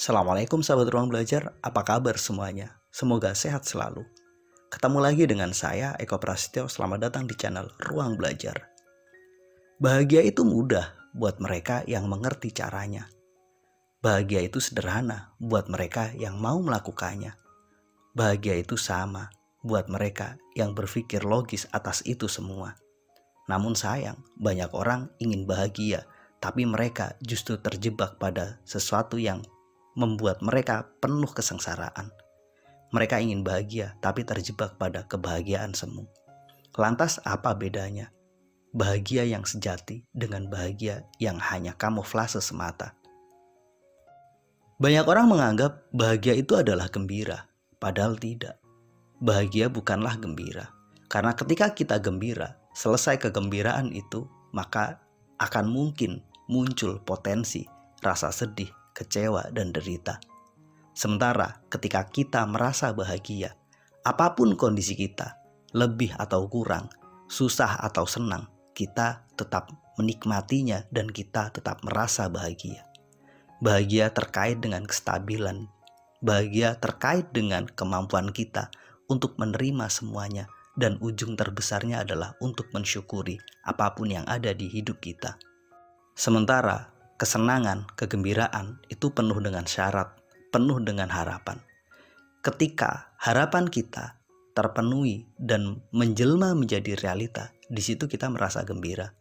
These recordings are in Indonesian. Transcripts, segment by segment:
Assalamualaikum sahabat ruang belajar, apa kabar semuanya? Semoga sehat selalu. Ketemu lagi dengan saya, Eko Prasetyo, selamat datang di channel Ruang Belajar. Bahagia itu mudah buat mereka yang mengerti caranya. Bahagia itu sederhana buat mereka yang mau melakukannya. Bahagia itu sama buat mereka yang berpikir logis atas itu semua. Namun sayang, banyak orang ingin bahagia, tapi mereka justru terjebak pada sesuatu yang membuat mereka penuh kesengsaraan. Mereka ingin bahagia tapi terjebak pada kebahagiaan semu. Lantas apa bedanya? Bahagia yang sejati dengan bahagia yang hanya kamuflase semata. Banyak orang menganggap bahagia itu adalah gembira, padahal tidak. Bahagia bukanlah gembira. Karena ketika kita gembira, selesai kegembiraan itu, maka akan mungkin muncul potensi rasa sedih, kecewa, dan derita. Sementara ketika kita merasa bahagia, apapun kondisi kita, lebih atau kurang, susah atau senang, kita tetap menikmatinya dan kita tetap merasa bahagia. Bahagia terkait dengan kestabilan, bahagia terkait dengan kemampuan kita untuk menerima semuanya, dan ujung terbesarnya adalah untuk mensyukuri apapun yang ada di hidup kita. Sementara kesenangan, kegembiraan itu penuh dengan syarat, penuh dengan harapan. Ketika harapan kita terpenuhi dan menjelma menjadi realita, di situ kita merasa gembira.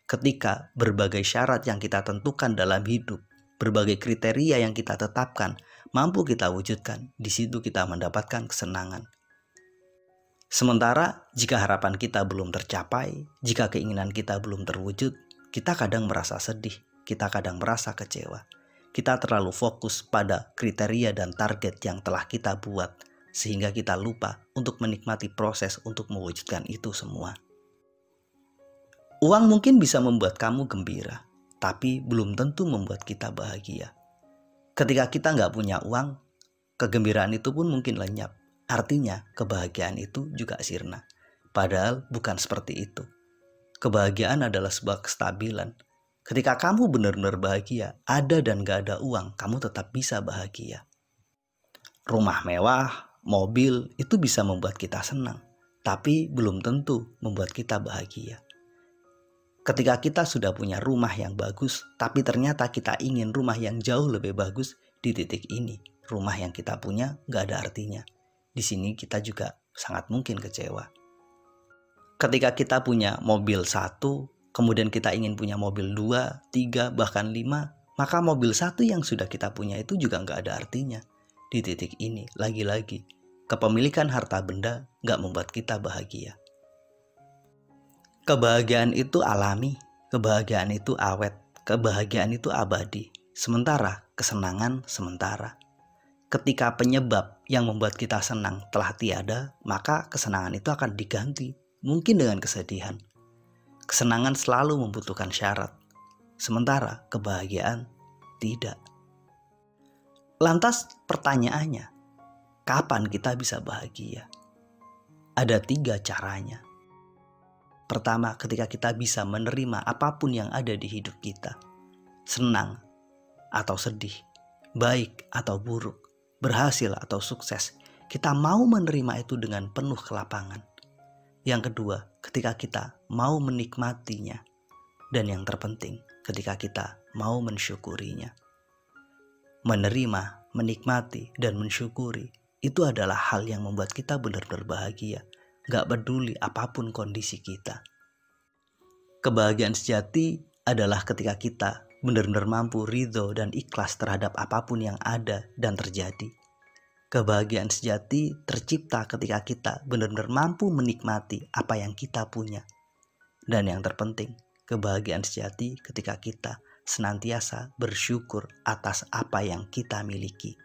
Ketika berbagai syarat yang kita tentukan dalam hidup, berbagai kriteria yang kita tetapkan, mampu kita wujudkan, di situ kita mendapatkan kesenangan. Sementara jika harapan kita belum tercapai, jika keinginan kita belum terwujud, kita kadang merasa sedih, kita kadang merasa kecewa. Kita terlalu fokus pada kriteria dan target yang telah kita buat, sehingga kita lupa untuk menikmati proses untuk mewujudkan itu semua. Uang mungkin bisa membuat kamu gembira, tapi belum tentu membuat kita bahagia. Ketika kita nggak punya uang, kegembiraan itu pun mungkin lenyap. Artinya kebahagiaan itu juga sirna. Padahal bukan seperti itu. Kebahagiaan adalah sebuah kestabilan. Ketika kamu benar-benar bahagia, ada dan gak ada uang, kamu tetap bisa bahagia. Rumah mewah, mobil, itu bisa membuat kita senang, tapi belum tentu membuat kita bahagia. Ketika kita sudah punya rumah yang bagus, tapi ternyata kita ingin rumah yang jauh lebih bagus, di titik ini, rumah yang kita punya gak ada artinya. Di sini kita juga sangat mungkin kecewa. Ketika kita punya mobil 1, kemudian kita ingin punya mobil 2, 3, bahkan 5, maka mobil 1 yang sudah kita punya itu juga nggak ada artinya. Di titik ini, lagi-lagi, kepemilikan harta benda nggak membuat kita bahagia. Kebahagiaan itu alami, kebahagiaan itu awet, kebahagiaan itu abadi. Sementara kesenangan sementara. Ketika penyebab yang membuat kita senang telah tiada, maka kesenangan itu akan diganti, mungkin dengan kesedihan. Kesenangan selalu membutuhkan syarat, sementara kebahagiaan tidak. Lantas pertanyaannya, kapan kita bisa bahagia? Ada 3 caranya. Pertama, ketika kita bisa menerima apapun yang ada di hidup kita. Senang atau sedih, baik atau buruk, berhasil atau sukses. Kita mau menerima itu dengan penuh kelapangan. Yang kedua, ketika kita mau menikmatinya. Dan yang terpenting, ketika kita mau mensyukurinya. Menerima, menikmati, dan mensyukuri, itu adalah hal yang membuat kita benar-benar bahagia. Gak peduli apapun kondisi kita. Kebahagiaan sejati adalah ketika kita benar-benar mampu ridho dan ikhlas terhadap apapun yang ada dan terjadi. Kebahagiaan sejati tercipta ketika kita benar-benar mampu menikmati apa yang kita punya. Dan yang terpenting, kebahagiaan sejati ketika kita senantiasa bersyukur atas apa yang kita miliki.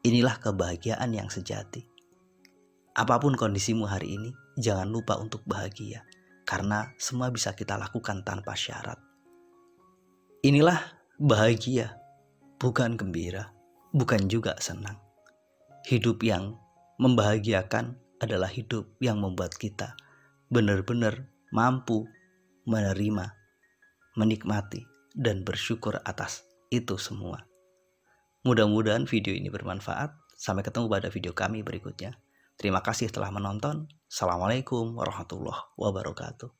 Inilah kebahagiaan yang sejati. Apapun kondisimu hari ini, jangan lupa untuk bahagia. Karena semua bisa kita lakukan tanpa syarat. Inilah bahagia, bukan gembira, bukan juga senang. Hidup yang membahagiakan adalah hidup yang membuat kita benar-benar mampu menerima, menikmati, dan bersyukur atas itu semua. Mudah-mudahan video ini bermanfaat. Sampai ketemu pada video kami berikutnya. Terima kasih telah menonton. Assalamualaikum warahmatullahi wabarakatuh.